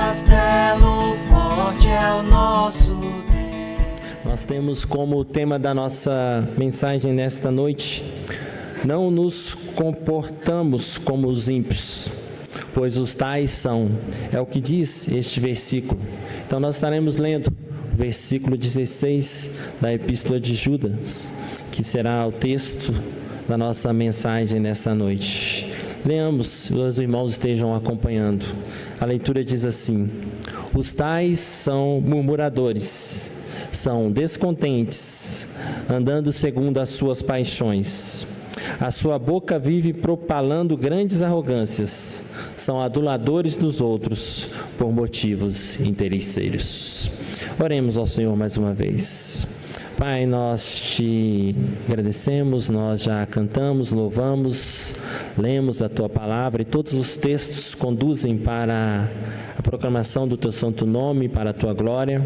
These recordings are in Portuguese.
castelo forte é o nosso Deus. Nós temos como tema da nossa mensagem nesta noite: não nos comportamos como os ímpios, pois os tais são. É o que diz este versículo. Então nós estaremos lendo o versículo 16 da Epístola de Judas, que será o texto da nossa mensagem nessa noite. Leamos, os irmãos estejam acompanhando. A leitura diz assim: os tais são murmuradores, são descontentes, andando segundo as suas paixões. A sua boca vive propalando grandes arrogâncias, são aduladores dos outros por motivos interesseiros. Oremos ao Senhor mais uma vez. Pai, nós te agradecemos, nós já cantamos, louvamos, lemos a Tua Palavra e todos os textos conduzem para a proclamação do Teu santo nome, para a Tua glória.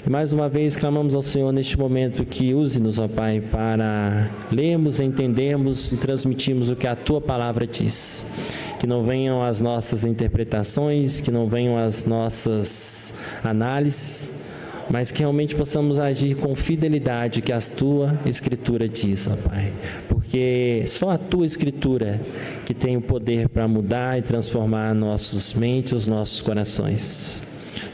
E mais uma vez clamamos ao Senhor neste momento que use-nos, ó Pai, para lermos, entendermos e transmitirmos o que a Tua Palavra diz. Que não venham as nossas interpretações, que não venham as nossas análises, mas que realmente possamos agir com fidelidade que a Tua Escritura diz, ó Pai. Porque só a Tua Escritura que tem o poder para mudar e transformar nossas mentes, os nossos corações.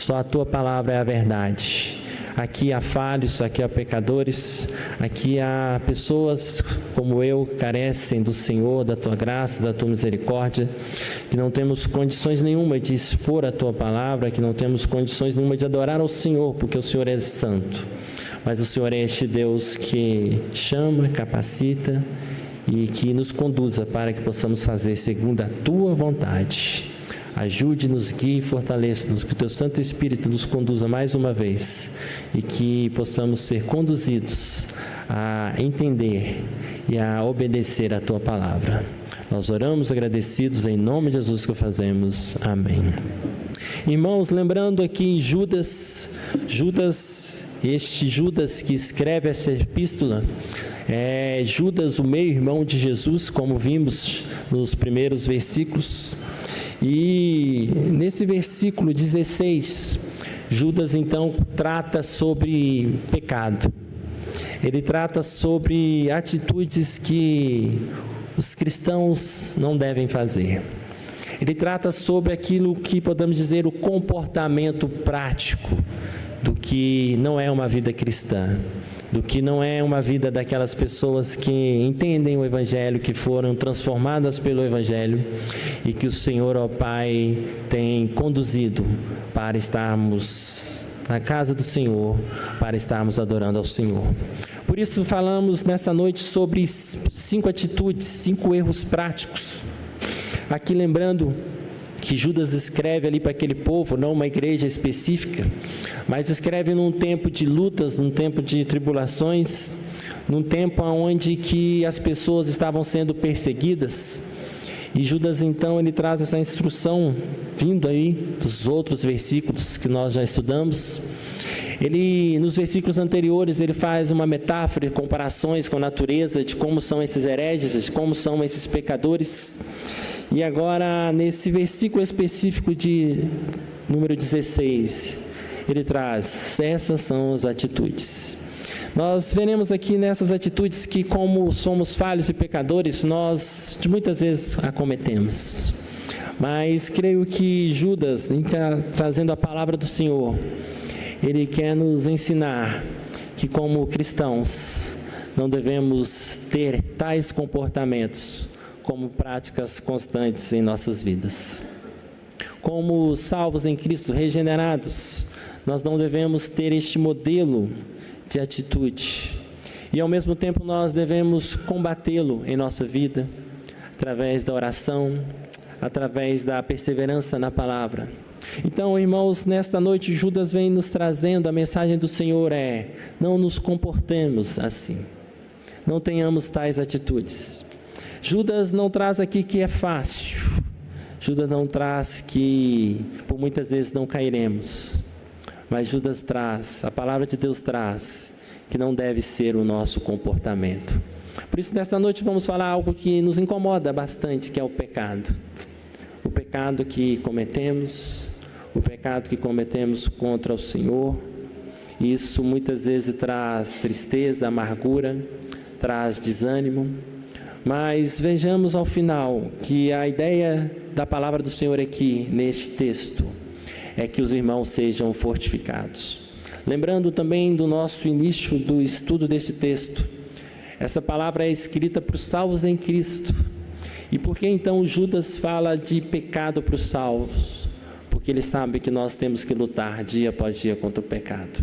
Só a Tua Palavra é a verdade. Aqui há falhos, aqui há pecadores, aqui há pessoas como eu que carecem do Senhor, da Tua graça, da Tua misericórdia, que não temos condições nenhuma de expor a Tua Palavra, que não temos condições nenhuma de adorar ao Senhor, porque o Senhor é santo. Mas o Senhor é este Deus que chama, capacita e que nos conduza para que possamos fazer segundo a Tua vontade. Ajude-nos, guie e fortaleça-nos, que o Teu Santo Espírito nos conduza mais uma vez e que possamos ser conduzidos a entender e a obedecer a Tua Palavra. Nós oramos agradecidos em nome de Jesus que o fazemos. Amém. Irmãos, lembrando aqui em Judas, este Judas que escreve essa epístola, é Judas, o meio-irmão de Jesus, como vimos nos primeiros versículos. E nesse versículo 16, Judas então trata sobre pecado. Ele trata sobre atitudes que os cristãos não devem fazer. Ele trata sobre aquilo que podemos dizer o comportamento prático do que não é uma vida cristã, do que não é uma vida daquelas pessoas que entendem o Evangelho, que foram transformadas pelo Evangelho e que o Senhor, ó Pai, tem conduzido para estarmos na casa do Senhor, para estarmos adorando ao Senhor. Por isso falamos nessa noite sobre 5 atitudes, 5 erros práticos. Aqui lembrando que Judas escreve ali para aquele povo, não uma igreja específica, mas escreve num tempo de lutas, num tempo de tribulações, num tempo onde que as pessoas estavam sendo perseguidas. E Judas então ele traz essa instrução, vindo aí dos outros versículos que nós já estudamos. Ele, nos versículos anteriores, ele faz uma metáfora, comparações com a natureza, de como são esses hereges, de como são esses pecadores. E agora, nesse versículo específico de número 16, ele traz: essas são as atitudes. Nós veremos aqui nessas atitudes que, como somos falhos e pecadores, nós muitas vezes a cometemos. Mas creio que Judas, trazendo a palavra do Senhor, ele quer nos ensinar que, como cristãos, não devemos ter tais comportamentos como práticas constantes em nossas vidas. Como salvos em Cristo, regenerados, nós não devemos ter este modelo de atitude. E ao mesmo tempo nós devemos combatê-lo em nossa vida, através da oração, através da perseverança na palavra. Então, irmãos, nesta noite Judas vem nos trazendo a mensagem do Senhor não nos comportemos assim, não tenhamos tais atitudes. Judas não traz aqui que é fácil, Judas não traz que por muitas vezes não cairemos, mas Judas traz, a palavra de Deus traz, que não deve ser o nosso comportamento. Por isso, nesta noite vamos falar algo que nos incomoda bastante, que é o pecado. O pecado que cometemos, o pecado que cometemos contra o Senhor. Isso muitas vezes traz tristeza, amargura, traz desânimo. Mas vejamos ao final que a ideia da palavra do Senhor aqui, neste texto, é que os irmãos sejam fortificados. Lembrando também do nosso início do estudo deste texto, essa palavra é escrita para os salvos em Cristo. E por que então Judas fala de pecado para os salvos? Porque ele sabe que nós temos que lutar dia após dia contra o pecado.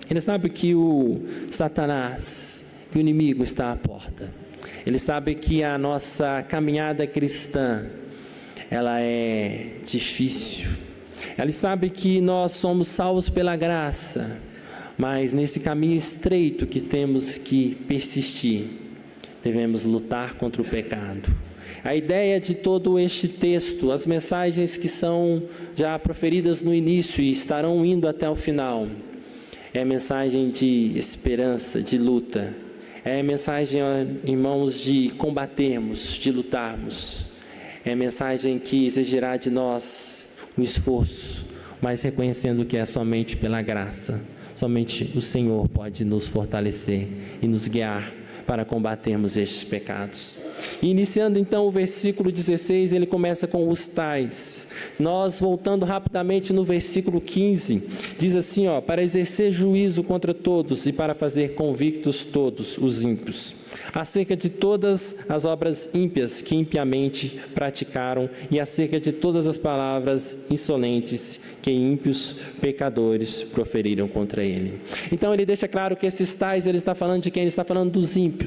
Ele sabe que o Satanás, que o inimigo está à porta. Ele sabe que a nossa caminhada cristã, ela é difícil. Ele sabe que nós somos salvos pela graça, mas nesse caminho estreito que temos que persistir, devemos lutar contra o pecado. A ideia de todo este texto, as mensagens que são já proferidas no início e estarão indo até o final, é a mensagem de esperança, de luta. É a mensagem, irmãos, de combatermos, de lutarmos. É a mensagem que exigirá de nós um esforço, mas reconhecendo que é somente pela graça. Somente o Senhor pode nos fortalecer e nos guiar para combatermos estes pecados. E iniciando então o versículo 16, ele começa com os tais. Nós voltando rapidamente no versículo 15, diz assim, para exercer juízo contra todos e para fazer convictos todos os ímpios, acerca de todas as obras ímpias que impiamente praticaram e acerca de todas as palavras insolentes que ímpios pecadores proferiram contra ele. Então ele deixa claro que esses tais, ele está falando de quem? Ele está falando dos ímpios.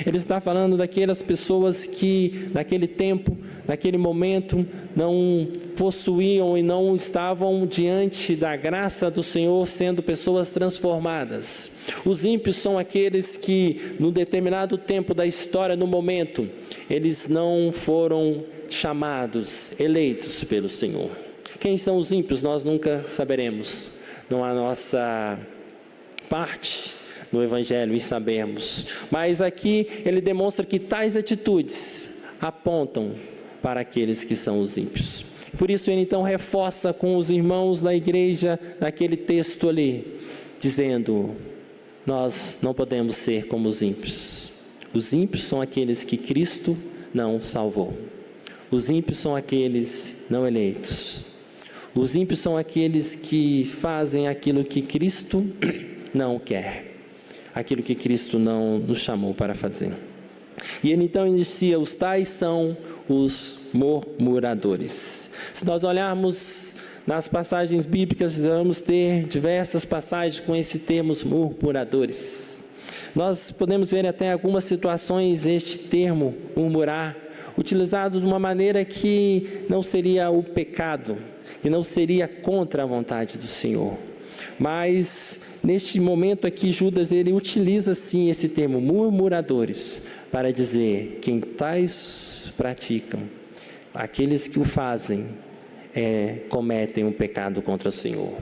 Ele está falando daquelas pessoas que naquele tempo, naquele momento, não possuíam e não estavam diante da graça do Senhor, sendo pessoas transformadas. Os ímpios são aqueles que, no determinado tempo da história, no momento, eles não foram chamados, eleitos pelo Senhor. Quem são os ímpios? Nós nunca saberemos. Não há nossa parte no Evangelho e sabemos. Mas aqui ele demonstra que tais atitudes apontam para aqueles que são os ímpios. Por isso ele então reforça com os irmãos da igreja naquele texto ali, dizendo: nós não podemos ser como os ímpios. Os ímpios são aqueles que Cristo não salvou. Os ímpios são aqueles não eleitos. Os ímpios são aqueles que fazem aquilo que Cristo não quer, aquilo que Cristo não nos chamou para fazer. E ele então inicia: os tais são os murmuradores. Se nós olharmos nas passagens bíblicas, vamos ter diversas passagens com esse termo, os murmuradores. Nós podemos ver até algumas situações este termo, murmurar, utilizado de uma maneira que não seria o pecado, que não seria contra a vontade do Senhor. Mas neste momento aqui, Judas ele utiliza sim esse termo, murmuradores, para dizer quem tais praticam, aqueles que o fazem, cometem um pecado contra o Senhor.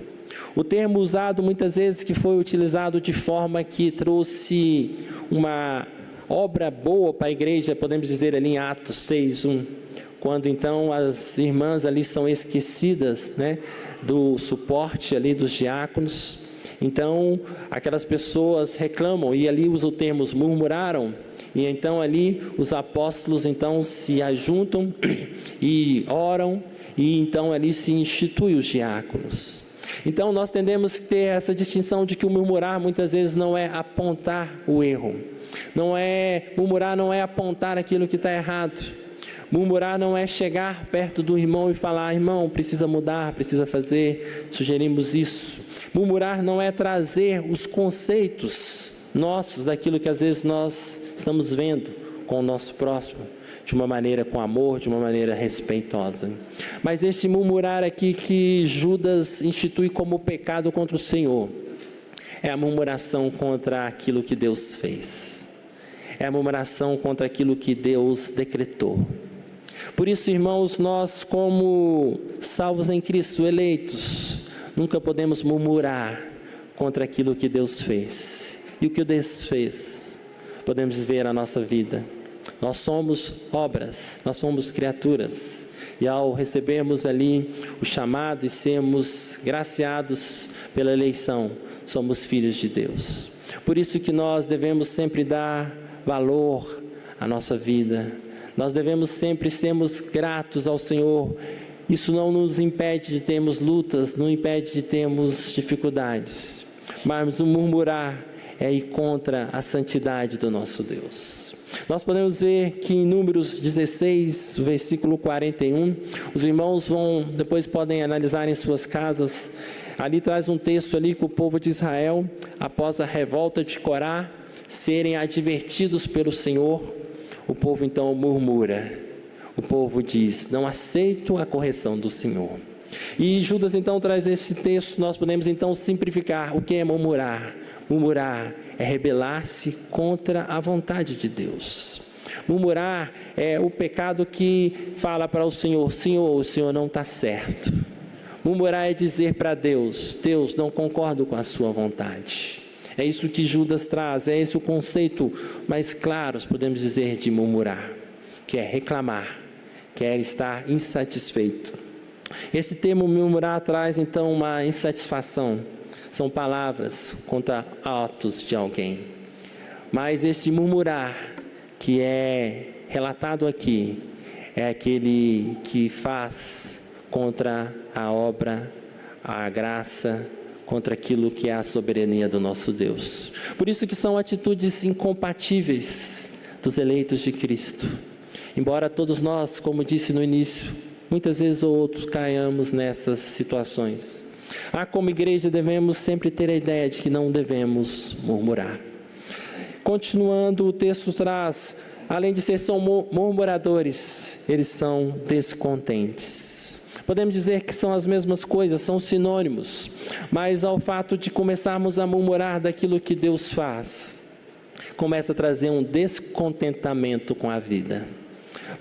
O termo usado muitas vezes que foi utilizado de forma que trouxe uma obra boa para a igreja, podemos dizer ali em Atos 6:1, quando então as irmãs ali são esquecidas, do suporte ali dos diáconos. Então aquelas pessoas reclamam e ali usa o termo murmuraram, e então ali os apóstolos então se ajuntam e oram, e então ali se institui os diáconos. Então nós tendemos que ter essa distinção de que o murmurar muitas vezes não é apontar o erro, murmurar não é apontar aquilo que está errado. Murmurar não é chegar perto do irmão e falar: irmão, precisa mudar, precisa fazer, sugerimos isso. Murmurar não é trazer os conceitos nossos, daquilo que às vezes nós estamos vendo com o nosso próximo, de uma maneira com amor, de uma maneira respeitosa. Mas esse murmurar aqui que Judas institui como pecado contra o Senhor, é a murmuração contra aquilo que Deus fez, é a murmuração contra aquilo que Deus decretou. Por isso, irmãos, nós como salvos em Cristo, eleitos, nunca podemos murmurar contra aquilo que Deus fez. E o que Deus fez, podemos ver na nossa vida. Nós somos obras, nós somos criaturas E ao recebermos ali o chamado e sermos graciados pela eleição, somos filhos de Deus. Por isso que nós devemos sempre dar valor à nossa vida. Nós devemos sempre sermos gratos ao Senhor. Isso não nos impede de termos lutas, não impede de termos dificuldades. Mas o murmurar é ir contra a santidade do nosso Deus. Nós podemos ver que em Números 16, versículo 41, os irmãos depois podem analisar em suas casas. Ali traz um texto ali que o povo de Israel, após a revolta de Corá, serem advertidos pelo Senhor, o povo então murmura. O povo diz: não aceito a correção do Senhor. E Judas então traz esse texto. Nós podemos então simplificar o que é murmurar. Murmurar é rebelar-se contra a vontade de Deus. Murmurar é o pecado que fala para o Senhor: Senhor, o Senhor não está certo. Murmurar é dizer para Deus: Deus, não concordo com a sua vontade. É isso que Judas traz, é esse o conceito mais claro, podemos dizer, de murmurar, que é reclamar, que é estar insatisfeito. Esse termo murmurar traz então uma insatisfação. São palavras contra atos de alguém. Mas esse murmurar que é relatado aqui é aquele que faz contra a obra, a graça, contra aquilo que é a soberania do nosso Deus. Por isso que são atitudes incompatíveis dos eleitos de Cristo. Embora todos nós, como disse no início, muitas vezes ou outros caiamos nessas situações. Como igreja devemos sempre ter a ideia de que não devemos murmurar. Continuando, o texto traz, além de ser são murmuradores, eles são descontentes. Podemos dizer que são as mesmas coisas, são sinônimos, mas ao fato de começarmos a murmurar daquilo que Deus faz, começa a trazer um descontentamento com a vida.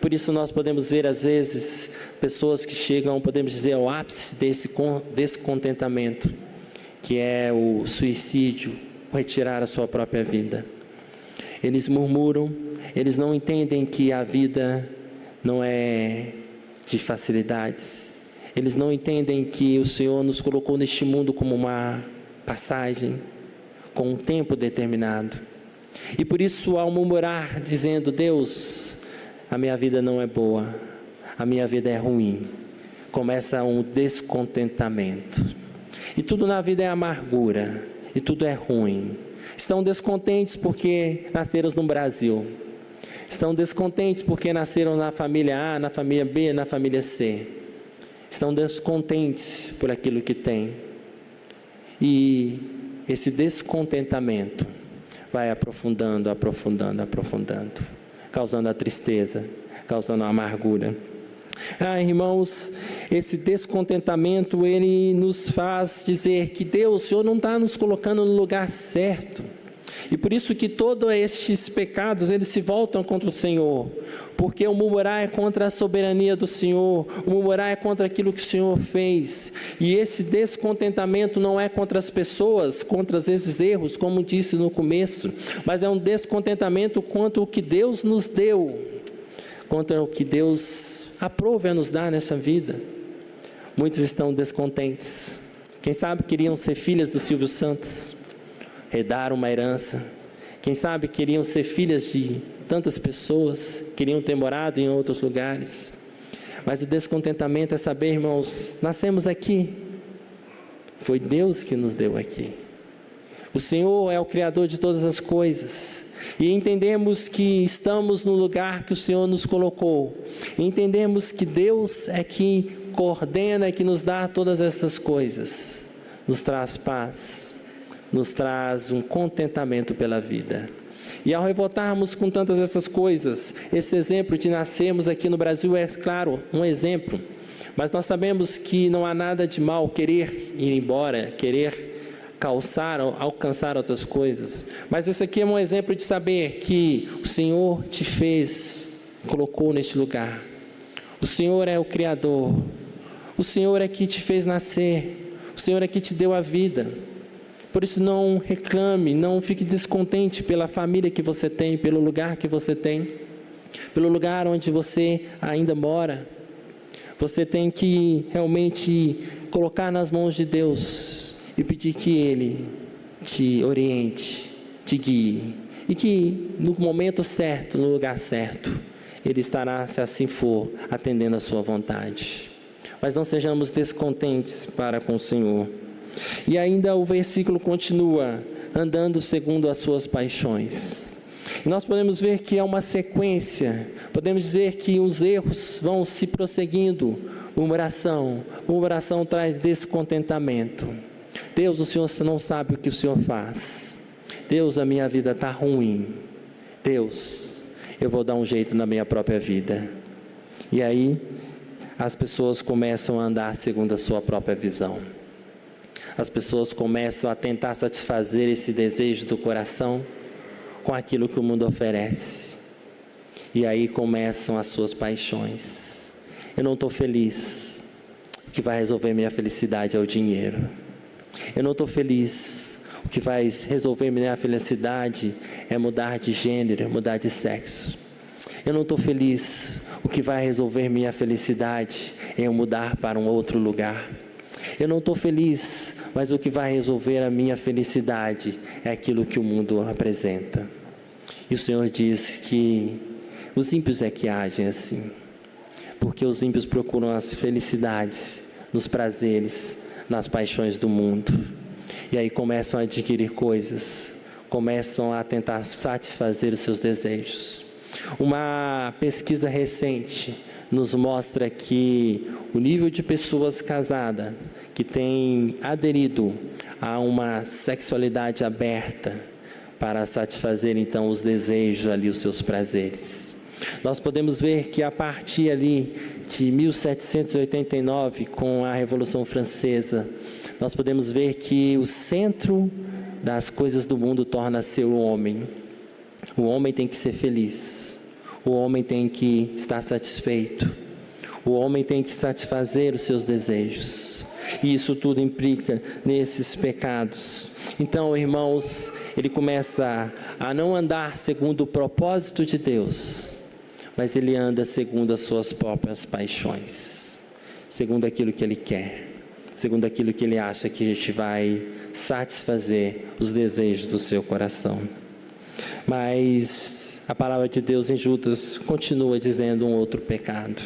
Por isso nós podemos ver às vezes pessoas que chegam, podemos dizer, ao ápice desse descontentamento, que é o suicídio, o retirar a sua própria vida. Eles murmuram, eles não entendem que a vida não é de facilidades. Eles não entendem que o Senhor nos colocou neste mundo como uma passagem, com um tempo determinado. E por isso, ao murmurar, dizendo: Deus, a minha vida não é boa, a minha vida é ruim, começa um descontentamento. E tudo na vida é amargura, e tudo é ruim. Estão descontentes porque nasceram no Brasil. Estão descontentes porque nasceram na família A, na família B, na família C. Estão descontentes por aquilo que têm. E esse descontentamento vai aprofundando, causando a tristeza, causando a amargura. Irmãos, esse descontentamento, ele nos faz dizer que Deus, o Senhor não está nos colocando no lugar certo. E por isso que todos estes pecados, eles se voltam contra o Senhor. Porque o murmurar é contra a soberania do Senhor. O murmurar é contra aquilo que o Senhor fez. E esse descontentamento não é contra as pessoas, contra esses erros, como disse no começo. Mas é um descontentamento contra o que Deus nos deu. Contra o que Deus aprova a nos dar nessa vida. Muitos estão descontentes. Quem sabe queriam ser filhas do Silvio Santos, herdar uma herança. Quem sabe queriam ser filhas de tantas pessoas, queriam ter morado em outros lugares. Mas o descontentamento é saber, irmãos, nascemos aqui, foi Deus que nos deu aqui. O Senhor é o Criador de todas as coisas, e entendemos que estamos no lugar que o Senhor nos colocou. E entendemos que Deus é que coordena e que nos dá todas essas coisas, nos traz paz, nos traz um contentamento pela vida. E ao revoltarmos com tantas essas coisas, esse exemplo de nascermos aqui no Brasil é, claro, um exemplo. Mas nós sabemos que não há nada de mal querer ir embora, querer alcançar outras coisas. Mas esse aqui é um exemplo de saber que o Senhor te fez, colocou neste lugar. O Senhor é o Criador. O Senhor é que te fez nascer. O Senhor é que te deu a vida. Por isso não reclame, não fique descontente pela família que você tem, pelo lugar que você tem, pelo lugar onde você ainda mora. Você tem que realmente colocar nas mãos de Deus e pedir que Ele te oriente, te guie, e que no momento certo, no lugar certo, Ele estará, se assim for, atendendo a sua vontade. Mas não sejamos descontentes para com o Senhor. E ainda o versículo continua, andando segundo as suas paixões. E nós podemos ver que é uma sequência, podemos dizer que os erros vão se prosseguindo. Murmuração traz descontentamento. Deus, o Senhor não sabe o que o Senhor faz. Deus, a minha vida está ruim. Deus, eu vou dar um jeito na minha própria vida. E aí, as pessoas começam a andar segundo a sua própria visão. As pessoas começam a tentar satisfazer esse desejo do coração com aquilo que o mundo oferece. E aí começam as suas paixões. Eu não estou feliz. O que vai resolver minha felicidade é o dinheiro. Eu não estou feliz. O que vai resolver minha felicidade é mudar de gênero, mudar de sexo. Eu não estou feliz. O que vai resolver minha felicidade é eu mudar para um outro lugar. Eu não estou feliz, mas o que vai resolver a minha felicidade é aquilo que o mundo apresenta. E o Senhor diz que os ímpios é que agem assim, porque os ímpios procuram as felicidades, nos prazeres, nas paixões do mundo. E aí começam a adquirir coisas, começam a tentar satisfazer os seus desejos. Uma pesquisa recente nos mostra que o nível de pessoas casadas que têm aderido a uma sexualidade aberta para satisfazer então os desejos ali, os seus prazeres. Nós podemos ver que a partir ali de 1789, com a Revolução Francesa, nós podemos ver que o centro das coisas do mundo torna-se o homem. O homem tem que ser feliz. O homem tem que estar satisfeito. O homem tem que satisfazer os seus desejos. E isso tudo implica nesses pecados. Então, irmãos, ele começa a não andar segundo o propósito de Deus, mas ele anda segundo as suas próprias paixões, segundo aquilo que ele quer, segundo aquilo que ele acha que a gente vai satisfazer os desejos do seu coração. Mas a palavra de Deus em Judas continua dizendo um outro pecado.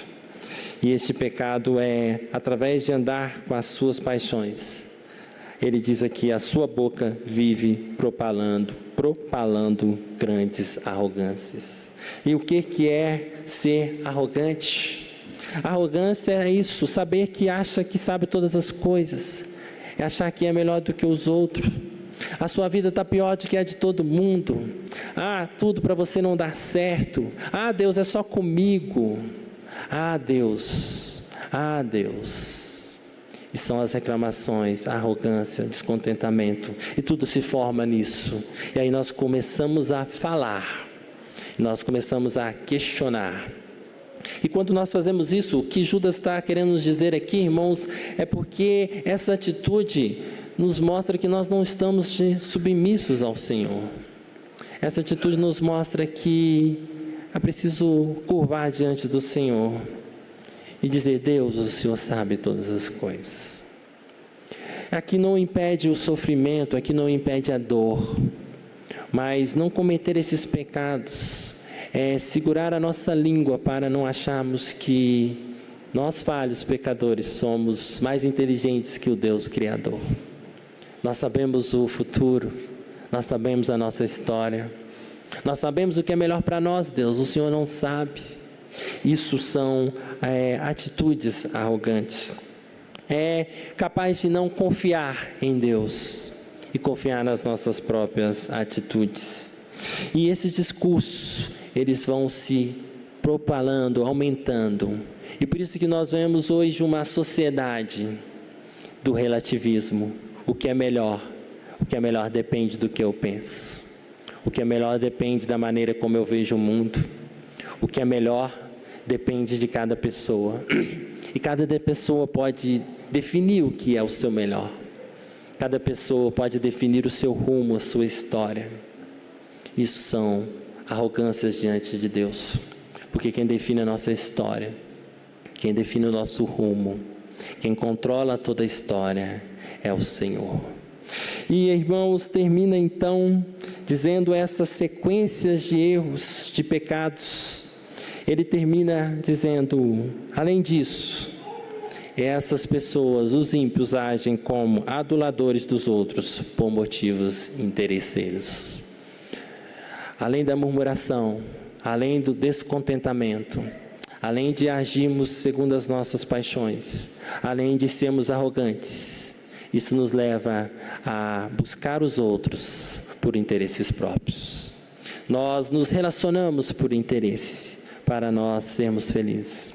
E este pecado é através de andar com as suas paixões. Ele diz aqui, a sua boca vive propalando grandes arrogâncias. E o que é ser arrogante? Arrogância é isso, saber que acha que sabe todas as coisas, é achar que é melhor do que os outros. A sua vida está pior do que a de todo mundo. Tudo para você não dar certo. Deus, é só comigo. Deus. E são as reclamações, a arrogância, descontentamento. E tudo se forma nisso. E aí nós começamos a falar. Nós começamos a questionar. E quando nós fazemos isso, o que Judas está querendo nos dizer aqui, irmãos, é porque essa atitude nos mostra que nós não estamos submissos ao Senhor. Essa atitude nos mostra que é preciso curvar diante do Senhor e dizer, Deus, o Senhor sabe todas as coisas. Aqui não impede o sofrimento, aqui não impede a dor, mas não cometer esses pecados é segurar a nossa língua para não acharmos que nós, falhos pecadores, somos mais inteligentes que o Deus Criador. Nós sabemos o futuro, nós sabemos a nossa história, nós sabemos o que é melhor para nós, Deus, o Senhor não sabe. Isso são atitudes arrogantes. É capaz de não confiar em Deus e confiar nas nossas próprias atitudes. E esses discursos, eles vão se propalando, aumentando. E por isso que nós vemos hoje uma sociedade do relativismo. O que é melhor depende do que eu penso. O que é melhor depende da maneira como eu vejo o mundo. O que é melhor depende de cada pessoa. E cada pessoa pode definir o que é o seu melhor. Cada pessoa pode definir o seu rumo, a sua história. Isso são arrogâncias diante de Deus. Porque quem define a nossa história, quem define o nosso rumo, quem controla toda a história é o Senhor. E, irmãos, termina então dizendo essas sequências de erros, de pecados. Ele termina dizendo, além disso, essas pessoas, os ímpios, agem como aduladores dos outros por motivos interesseiros. Além da murmuração, além do descontentamento, além de agirmos segundo as nossas paixões, além de sermos arrogantes, isso nos leva a buscar os outros por interesses próprios. Nós nos relacionamos por interesse, para nós sermos felizes.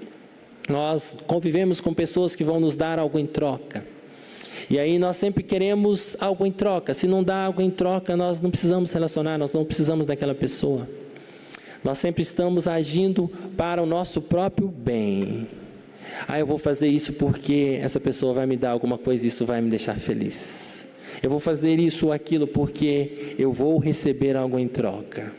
Nós convivemos com pessoas que vão nos dar algo em troca. E aí nós sempre queremos algo em troca. Se não dá algo em troca, nós não precisamos relacionar, nós não precisamos daquela pessoa. Nós sempre estamos agindo para o nosso próprio bem. Eu vou fazer isso porque essa pessoa vai me dar alguma coisa e isso vai me deixar feliz. Eu vou fazer isso ou aquilo porque eu vou receber algo em troca.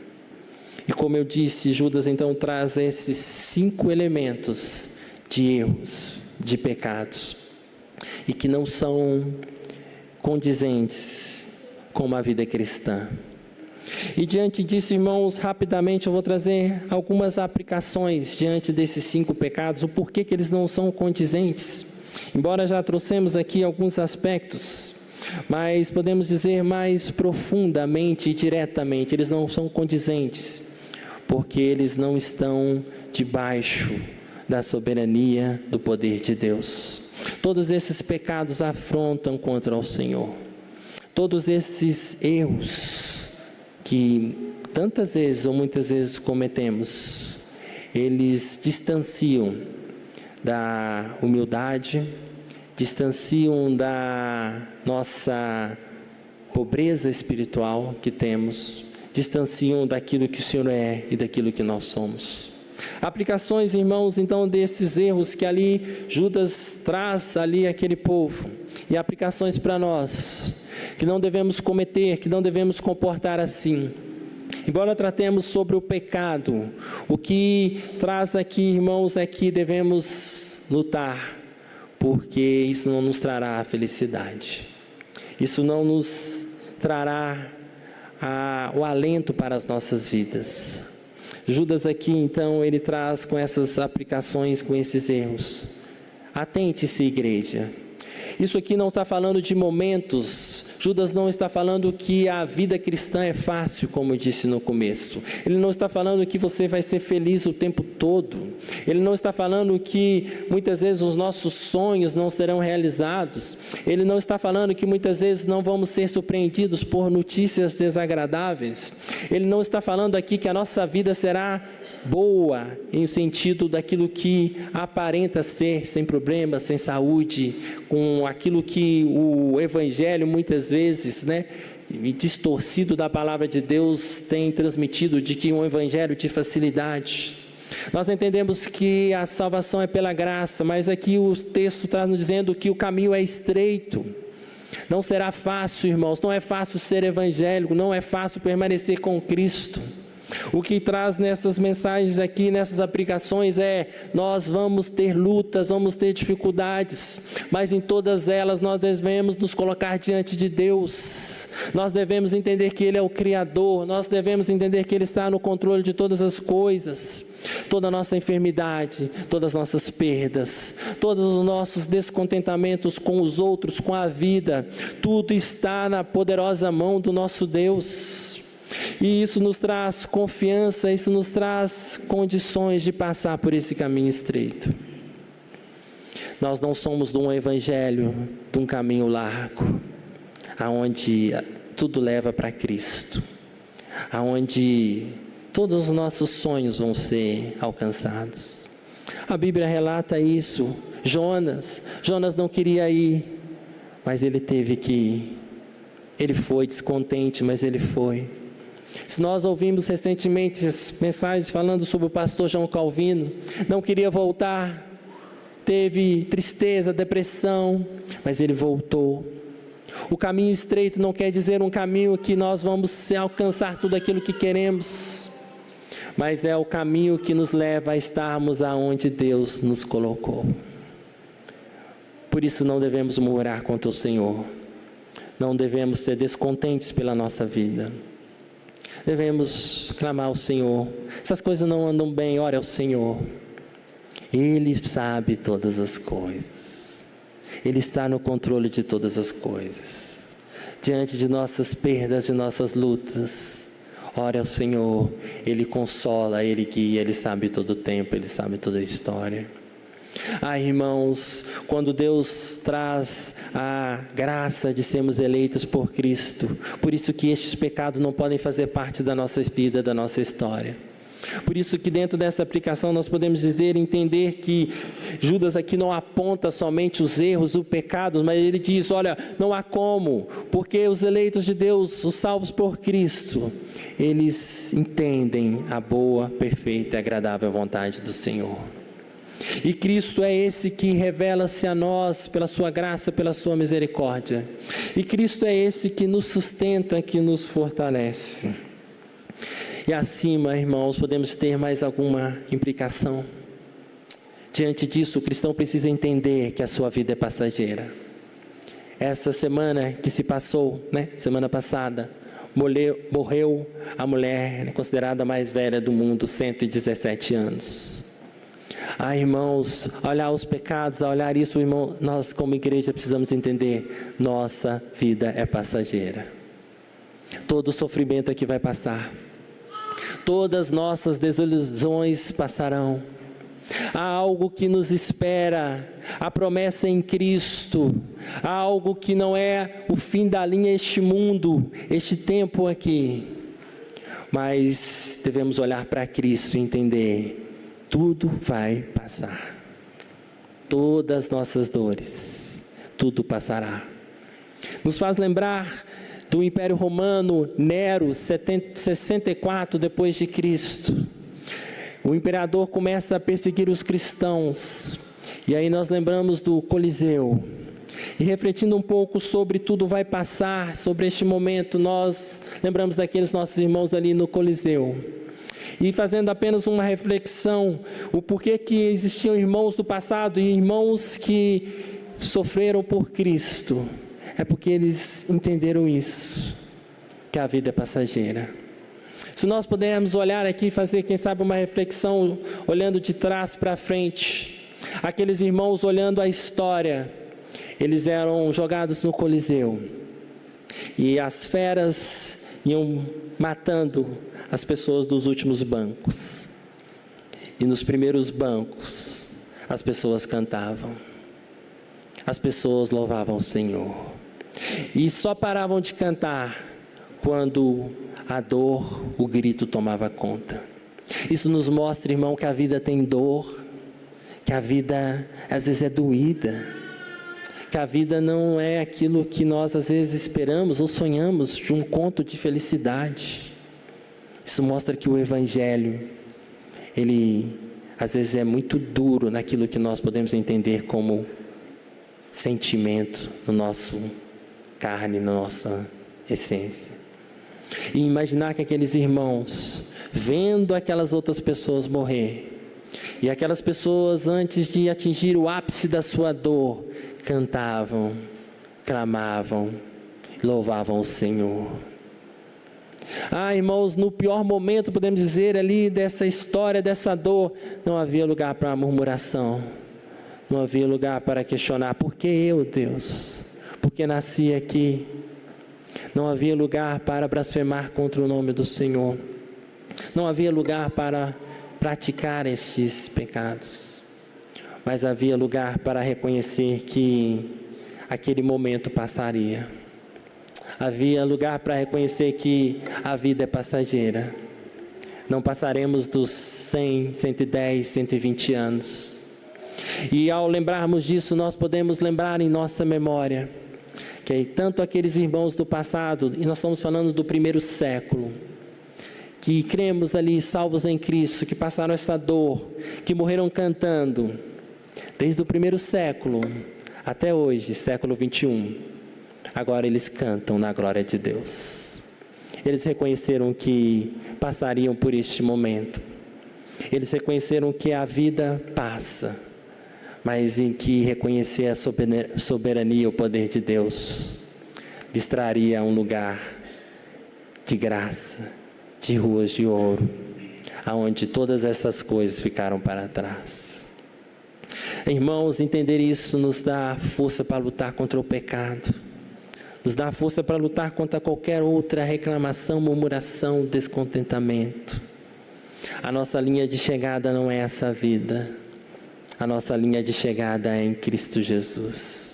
E como eu disse, Judas então traz esses 5 elementos de erros, de pecados, e que não são condizentes com uma vida cristã. E diante disso, irmãos, rapidamente eu vou trazer algumas aplicações diante desses 5 pecados, o porquê que eles não são condizentes. Embora já trouxemos aqui alguns aspectos, mas podemos dizer mais profundamente e diretamente, eles não são condizentes, porque eles não estão debaixo da soberania do poder de Deus. Todos esses pecados afrontam contra o Senhor. Todos esses erros que tantas vezes ou muitas vezes cometemos, eles distanciam da humildade, distanciam da nossa pobreza espiritual que temos, distanciam daquilo que o Senhor é e daquilo que nós somos. Aplicações, irmãos, então, desses erros que ali Judas traz ali aquele povo, e aplicações para nós, que não devemos cometer, que não devemos comportar assim. Embora tratemos sobre o pecado, o que traz aqui, irmãos, é que devemos lutar, porque isso não nos trará a felicidade, isso não nos trará o alento para as nossas vidas. Judas aqui, então, ele traz com essas aplicações, com esses erros. Atente-se, igreja. Isso aqui não está falando de momentos. Judas não está falando que a vida cristã é fácil, como eu disse no começo. Ele não está falando que você vai ser feliz o tempo todo. Ele não está falando que muitas vezes os nossos sonhos não serão realizados. Ele não está falando que muitas vezes não vamos ser surpreendidos por notícias desagradáveis. Ele não está falando aqui que a nossa vida será boa, em sentido daquilo que aparenta ser sem problemas, sem saúde, com aquilo que o Evangelho muitas vezes, distorcido da palavra de Deus, tem transmitido, de que um Evangelho de facilidade. Nós entendemos que a salvação é pela graça, mas aqui o texto está nos dizendo que o caminho é estreito. Não será fácil, irmãos, não é fácil ser evangélico, não é fácil permanecer com Cristo. O que traz nessas mensagens aqui, nessas aplicações nós vamos ter lutas, vamos ter dificuldades, mas em todas elas nós devemos nos colocar diante de Deus. Nós devemos entender que Ele é o Criador, nós devemos entender que Ele está no controle de todas as coisas. Toda a nossa enfermidade, todas as nossas perdas, todos os nossos descontentamentos com os outros, com a vida, tudo está na poderosa mão do nosso Deus. E isso nos traz confiança, isso nos traz condições de passar por esse caminho estreito. Nós não somos de um evangelho, de um caminho largo, aonde tudo leva para Cristo, aonde todos os nossos sonhos vão ser alcançados. A Bíblia relata isso. Jonas não queria ir, mas ele teve que ir. Ele foi descontente, mas ele foi. Se nós ouvimos recentemente as mensagens falando sobre o pastor João Calvino, não queria voltar, teve tristeza, depressão, mas ele voltou. O caminho estreito não quer dizer um caminho que nós vamos alcançar tudo aquilo que queremos, mas é o caminho que nos leva a estarmos aonde Deus nos colocou. Por isso não devemos murmurar contra o Senhor, não devemos ser descontentes pela nossa vida, devemos clamar ao Senhor. Essas coisas não andam bem, ore ao Senhor, Ele sabe todas as coisas, Ele está no controle de todas as coisas. Diante de nossas perdas, de nossas lutas, ore ao Senhor, Ele consola, Ele guia, Ele sabe todo o tempo, Ele sabe toda a história. Irmãos, quando Deus traz a graça de sermos eleitos por Cristo, por isso que estes pecados não podem fazer parte da nossa vida, da nossa história. Por isso que dentro dessa aplicação nós podemos dizer, entender que Judas aqui não aponta somente os erros, os pecados, mas ele diz, olha, não há como, porque os eleitos de Deus, os salvos por Cristo, eles entendem a boa, perfeita e agradável vontade do Senhor. E Cristo é esse que revela-se a nós pela sua graça, pela sua misericórdia. E Cristo é esse que nos sustenta, que nos fortalece. E acima, irmãos, podemos ter mais alguma implicação. Diante disso, o cristão precisa entender que a sua vida é passageira. Essa semana que se passou, semana passada, morreu a mulher considerada a mais velha do mundo, 117 anos. Irmãos, olhar os pecados, a olhar isso, irmão, nós como igreja precisamos entender, nossa vida é passageira. Todo sofrimento aqui vai passar. Todas nossas desilusões passarão. Há algo que nos espera, a promessa em Cristo. Há algo que não é o fim da linha, este mundo, este tempo aqui. Mas devemos olhar para Cristo e entender, tudo vai passar. Todas as nossas dores, tudo passará. Nos faz lembrar do Império Romano, Nero, 64 depois de Cristo. O imperador começa a perseguir os cristãos. E aí nós lembramos do Coliseu. E refletindo um pouco sobre tudo vai passar, sobre este momento, nós lembramos daqueles nossos irmãos ali no Coliseu. E fazendo apenas uma reflexão, o porquê que existiam irmãos do passado e irmãos que sofreram por Cristo, é porque eles entenderam isso, que a vida é passageira. Se nós pudermos olhar aqui e fazer, quem sabe, uma reflexão, olhando de trás para frente, aqueles irmãos olhando a história, eles eram jogados no Coliseu, e as feras iam matando as pessoas dos últimos bancos, e nos primeiros bancos as pessoas cantavam, as pessoas louvavam o Senhor, e só paravam de cantar quando a dor, o grito tomava conta. Isso nos mostra, irmão, que a vida tem dor, que a vida às vezes é doída, que a vida não é aquilo que nós às vezes esperamos ou sonhamos de um conto de felicidade. Isso mostra que o Evangelho, ele às vezes é muito duro naquilo que nós podemos entender como sentimento no nosso carne, na nossa essência. E imaginar que aqueles irmãos, vendo aquelas outras pessoas morrer, e aquelas pessoas antes de atingir o ápice da sua dor, cantavam, clamavam, louvavam o Senhor. Irmãos, no pior momento, podemos dizer ali dessa história, dessa dor, não havia lugar para murmuração, não havia lugar para questionar, por que eu, Deus? Por que nasci aqui? Não havia lugar para blasfemar contra o nome do Senhor, não havia lugar para praticar estes pecados, mas havia lugar para reconhecer que aquele momento passaria. Havia lugar para reconhecer que a vida é passageira. Não passaremos dos 100, 110, 120 anos. E ao lembrarmos disso, nós podemos lembrar em nossa memória que tanto aqueles irmãos do passado, e nós estamos falando do primeiro século, que cremos ali, salvos em Cristo, que passaram essa dor, que morreram cantando, desde o primeiro século até hoje, século 21, agora eles cantam na glória de Deus. Eles reconheceram que passariam por este momento. Eles reconheceram que a vida passa, mas em que reconhecer a soberania e o poder de Deus lhes traria um lugar de graça, de ruas de ouro, aonde todas essas coisas ficaram para trás. Irmãos, entender isso nos dá força para lutar contra o pecado, nos dá força para lutar contra qualquer outra reclamação, murmuração, descontentamento. A nossa linha de chegada não é essa vida, a nossa linha de chegada é em Cristo Jesus.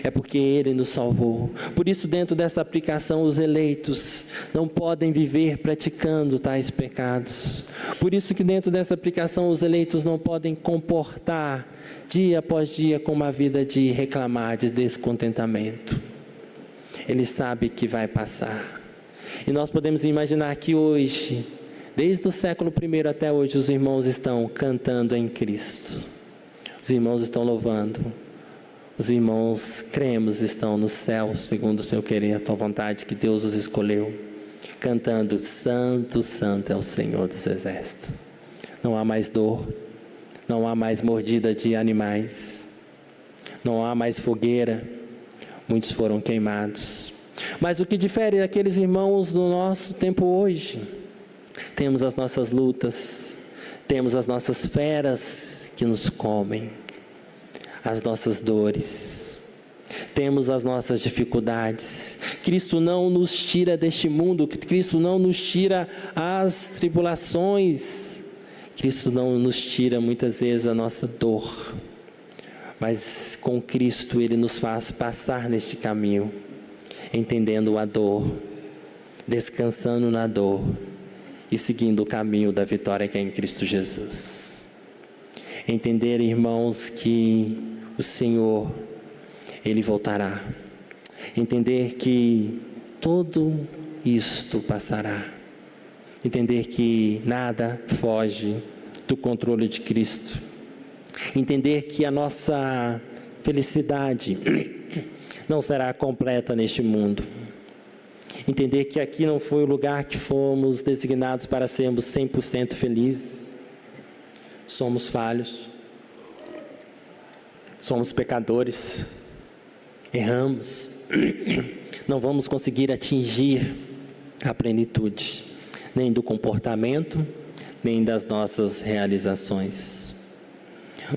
É porque Ele nos salvou. Por isso, dentro dessa aplicação, os eleitos não podem viver praticando tais pecados. Por isso que dentro dessa aplicação, os eleitos não podem comportar dia após dia com uma vida de reclamar, de descontentamento. Ele sabe que vai passar. E nós podemos imaginar que hoje, desde o século I até hoje, os irmãos estão cantando em Cristo. Os irmãos estão louvando. Os irmãos cremos estão no céu, segundo o seu querer, a tua vontade, que Deus os escolheu, cantando: Santo, Santo é o Senhor dos Exércitos. Não há mais dor, não há mais mordida de animais, não há mais fogueira, muitos foram queimados. Mas o que difere daqueles irmãos do nosso tempo hoje? Temos as nossas lutas, temos as nossas feras que nos comem, as nossas dores, temos as nossas dificuldades. Cristo não nos tira deste mundo, Cristo não nos tira as tribulações, Cristo não nos tira muitas vezes a nossa dor, mas com Cristo Ele nos faz passar neste caminho, entendendo a dor, descansando na dor e seguindo o caminho da vitória que é em Cristo Jesus. Entender, irmãos, que o Senhor, Ele voltará. Entender que tudo isto passará. Entender que nada foge do controle de Cristo. Entender que a nossa felicidade não será completa neste mundo. Entender que aqui não foi o lugar que fomos designados para sermos 100% felizes. Somos falhos, somos pecadores, erramos, não vamos conseguir atingir a plenitude, nem do comportamento, nem das nossas realizações.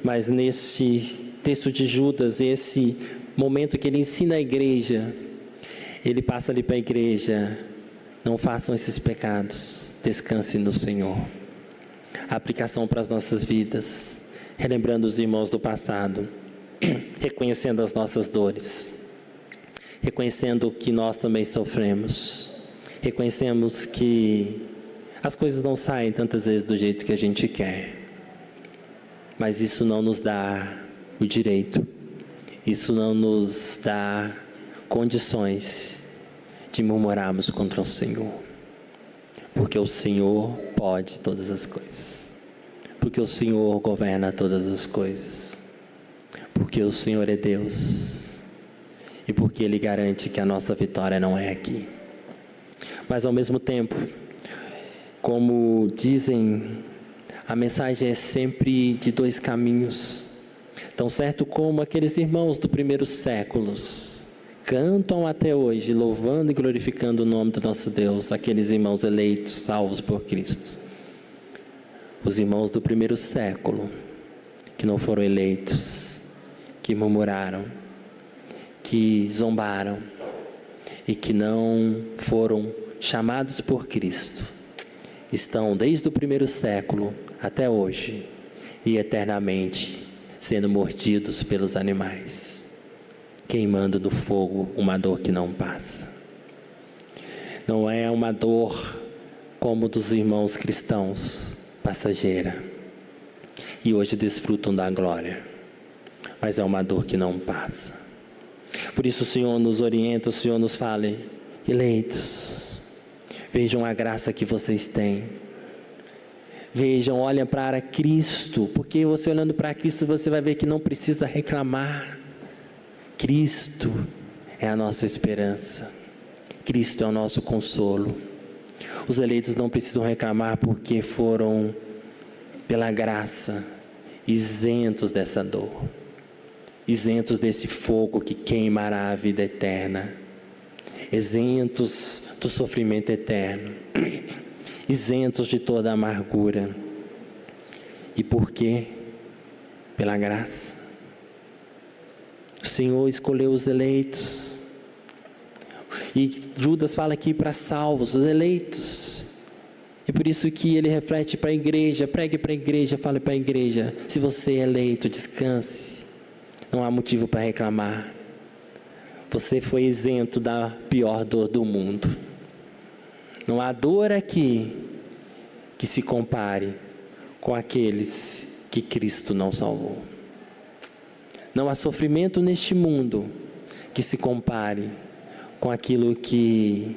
Mas neste texto de Judas, esse momento que ele ensina a igreja, ele passa ali para a igreja: não façam esses pecados, descansem no Senhor. A aplicação para as nossas vidas, relembrando os irmãos do passado, reconhecendo as nossas dores, reconhecendo que nós também sofremos, reconhecemos que as coisas não saem tantas vezes do jeito que a gente quer, mas isso não nos dá o direito, isso não nos dá condições de murmurarmos contra o Senhor, porque o Senhor pode todas as coisas, porque o Senhor governa todas as coisas, porque o Senhor é Deus e porque Ele garante que a nossa vitória não é aqui. Mas ao mesmo tempo, como dizem, a mensagem é sempre de dois caminhos. Tão certo como aqueles irmãos do primeiro século cantam até hoje, louvando e glorificando o nome do nosso Deus, aqueles irmãos eleitos, salvos por Cristo. Os irmãos do primeiro século, que não foram eleitos, que murmuraram, que zombaram e que não foram chamados por Cristo, estão desde o primeiro século até hoje e eternamente sendo mordidos pelos animais, queimando no fogo uma dor que não passa. Não é uma dor como dos irmãos cristãos, passageira, e hoje desfrutam da glória, mas é uma dor que não passa. Por isso o Senhor nos orienta, o Senhor nos fala: eleitos, vejam a graça que vocês têm, vejam, olhem para Cristo, porque você olhando para Cristo, você vai ver que não precisa reclamar. Cristo é a nossa esperança, Cristo é o nosso consolo, Os eleitos não precisam reclamar porque foram, pela graça, isentos dessa dor, isentos desse fogo que queimará a vida eterna, isentos do sofrimento eterno, isentos de toda a amargura. E por quê? Pela graça. O Senhor escolheu os eleitos. E Judas fala aqui para salvos, os eleitos. E por isso que ele reflete para a igreja, pregue para a igreja, fale para a igreja: se você é eleito, descanse. Não há motivo para reclamar. Você foi isento da pior dor do mundo. Não há dor aqui que se compare com aqueles que Cristo não salvou. Não há sofrimento neste mundo que se compare com aquilo que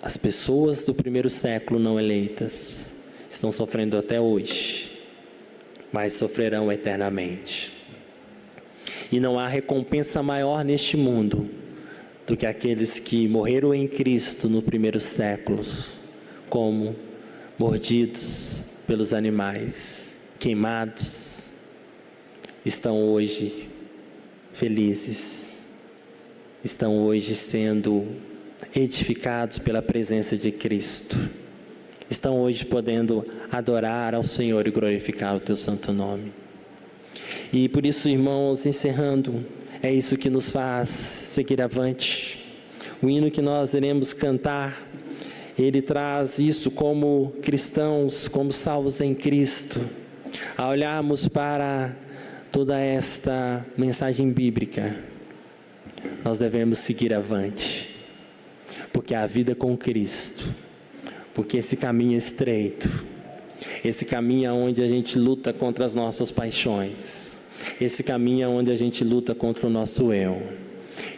as pessoas do primeiro século não eleitas estão sofrendo até hoje, mas sofrerão eternamente. E não há recompensa maior neste mundo do que aqueles que morreram em Cristo no primeiro século, como mordidos pelos animais, queimados, estão hoje felizes, estão hoje sendo edificados pela presença de Cristo, estão hoje podendo adorar ao Senhor e glorificar o teu santo nome. E por isso, irmãos, encerrando, é isso que nos faz seguir avante. O hino que nós iremos cantar, ele traz isso como cristãos, como salvos em Cristo. Ao olharmos para toda esta mensagem bíblica, nós devemos seguir avante, porque a vida com Cristo, porque esse caminho é estreito, esse caminho é onde a gente luta contra as nossas paixões, esse caminho é onde a gente luta contra o nosso eu.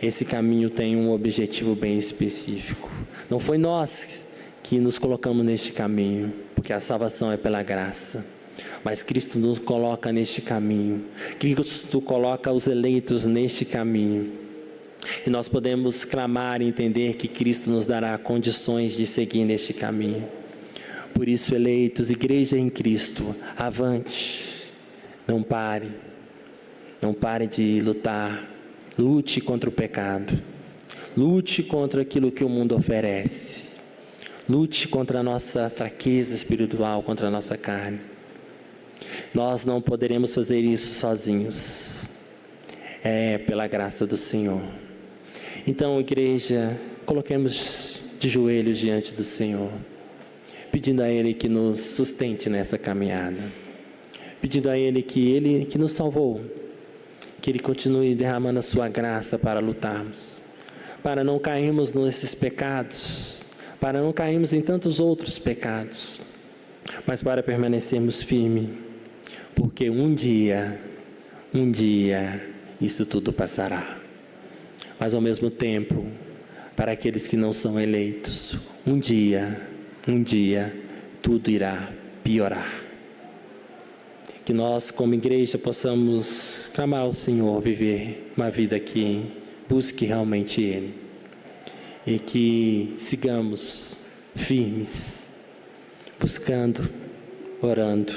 Esse caminho tem um objetivo bem específico. Não foi nós que nos colocamos neste caminho, porque a salvação é pela graça, mas Cristo nos coloca neste caminho. Cristo coloca os eleitos neste caminho. E nós podemos clamar e entender que Cristo nos dará condições de seguir neste caminho. Por isso, eleitos, igreja em Cristo, avante, não pare. Não pare de lutar. Lute contra o pecado. Lute contra aquilo que o mundo oferece. Lute contra a nossa fraqueza espiritual, contra a nossa carne. Nós não poderemos fazer isso sozinhos. É pela graça do Senhor. Então, igreja, coloquemos de joelhos diante do Senhor, pedindo a Ele que nos sustente nessa caminhada, pedindo a Ele que nos salvou, que Ele continue derramando a sua graça para lutarmos, para não cairmos nesses pecados, para não cairmos em tantos outros pecados, mas para permanecermos firmes, porque um dia, isso tudo passará. Mas ao mesmo tempo, para aqueles que não são eleitos, um dia, tudo irá piorar. Que nós, como igreja, possamos clamar ao Senhor, viver uma vida que busque realmente Ele. E que sigamos firmes, buscando, orando.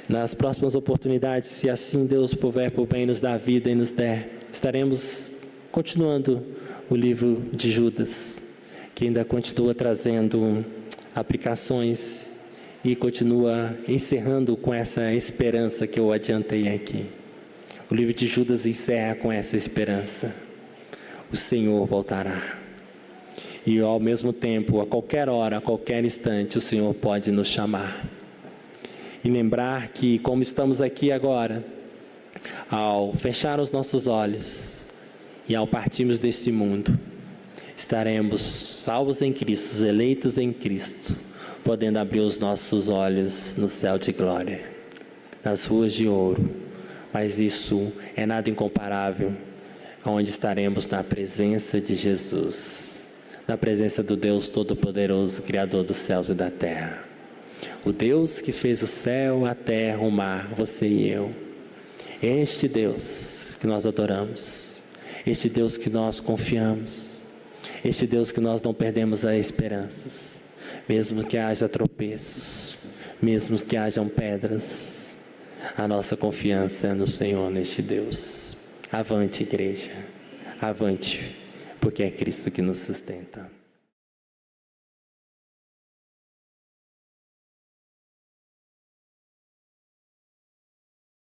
Nas próximas oportunidades, se assim Deus puder por bem nos dar vida e nos der, estaremos continuando o livro de Judas, que ainda continua trazendo aplicações e continua encerrando com essa esperança que eu adiantei aqui. O livro de Judas encerra com essa esperança: o Senhor voltará. E ao mesmo tempo, a qualquer hora, a qualquer instante, o Senhor pode nos chamar. E lembrar que, como estamos aqui agora, ao fechar os nossos olhos e ao partirmos desse mundo, estaremos salvos em Cristo, eleitos em Cristo, podendo abrir os nossos olhos no céu de glória, nas ruas de ouro. Mas isso é nada incomparável, onde estaremos na presença de Jesus, na presença do Deus Todo-Poderoso, Criador dos céus e da terra. O Deus que fez o céu, a terra, o mar, você e eu. Este Deus que nós adoramos, este Deus que nós confiamos, Este Deus que nós não perdemos as esperanças, mesmo que haja tropeços, mesmo que hajam pedras, a nossa confiança é no Senhor, neste Deus. Avante, igreja, avante, porque é Cristo que nos sustenta.